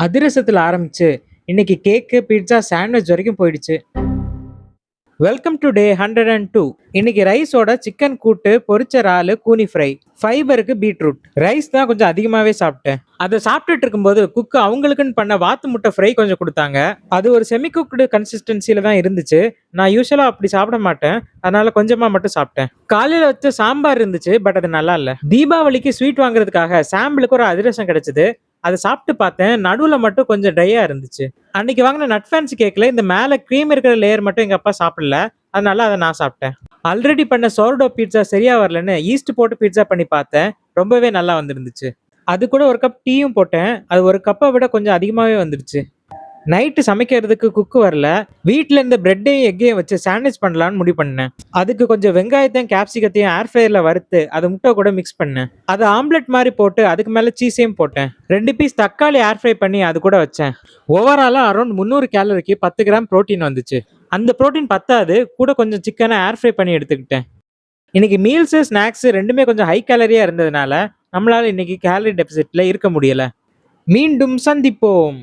அதிரசத்துல ஆரம்பிச்சு இன்னைக்கு கேக்கு, pizza, sandwich வரைக்கும் போயிடுச்சு. Welcome to day 102. இன்னைக்கு ரைஸோட சிக்கன் கூட்டு, பொரிச்ச இறாலு, கூனி ஃப்ரை. ஃபைபருக்கு பீட்ரூட். ரைஸ் தான் கொஞ்சம் அதிகமாவே சாப்பிட்டேன். அதை சாப்பிட்டுட்டு இருக்கும்போது குக்கு அவங்களுக்குன்னு பண்ண வாத்து முட்டை ஃப்ரை கொஞ்சம் கொடுத்தாங்க. அது ஒரு செமி குக்டு கன்சிஸ்டன்சில தான் இருந்துச்சு. நான் யூஸ்வலா அப்படி சாப்பிட மாட்டேன், அதனால கொஞ்சமா மட்டும் சாப்பிட்டேன். காலையில வச்ச சாம்பார் இருந்துச்சு, பட் அது நல்லா இல்ல. தீபாவளிக்கு ஸ்வீட் வாங்குறதுக்காக சாம்பிளுக்கு ஒரு அதிரசம் கிடைச்சது. அதை சாப்பிட்டு பார்த்தேன், நடுவுல மட்டும் கொஞ்சம் ட்ரையா இருந்துச்சு. அன்னைக்கு வாங்கின நட் ஃபேன்சி கேக்ல இந்த மேல க்ரீம் இருக்கிற லேயர் மட்டும் எங்க அப்பா சாப்பிடல, அதனால அதை நான் சாப்பிட்டேன். ஆல்ரெடி பண்ண சோர்டோ பீட்சா சரியா வரலன்னு ஈஸ்ட் போட்டு பீட்சா பண்ணி பார்த்தேன், ரொம்பவே நல்லா வந்திருந்துச்சு. அது கூட ஒரு கப் டீயும் போட்டேன், அது ஒரு கப்பை விட கொஞ்சம் அதிகமாவே வந்துருச்சு. நைட்டு சமைக்கிறதுக்கு குக்கு வரல, வீட்டில் இருந்த பிரெட்டையும் எக்கையும் வச்சு சாண்ட்விச் பண்ணலான்னு முடிவு பண்ணேன். அதுக்கு கொஞ்சம் வெங்காயத்தையும் கேப்சிகத்தையும் ஏர் ஃப்ரையர்ல வறுத்து அதை முட்டை கூட மிக்ஸ் பண்ணேன். அதை ஆம்லெட் மாதிரி போட்டு அதுக்கு மேலே சீஸையும் போட்டேன். 2 பீஸ் தக்காளி ஏர் ஃப்ரை பண்ணி அது கூட வச்சேன். ஓவராலாக அரௌண்ட் 300 கேலரிக்கு 10 கிராம் புரோட்டீன் வந்துச்சு. அந்த புரோட்டீன் பத்தாது, கூட கொஞ்சம் சிக்கனை ஏர் ஃப்ரை பண்ணி எடுத்துக்கிட்டேன். இன்னைக்கு மீல்ஸு ஸ்நாக்ஸ் ரெண்டுமே கொஞ்சம் ஹை கேலரியா இருந்ததுனால நம்மளால இன்னைக்கு கேலரி டெபிசிட்ல இருக்க முடியல. மீண்டும் சந்திப்போம்.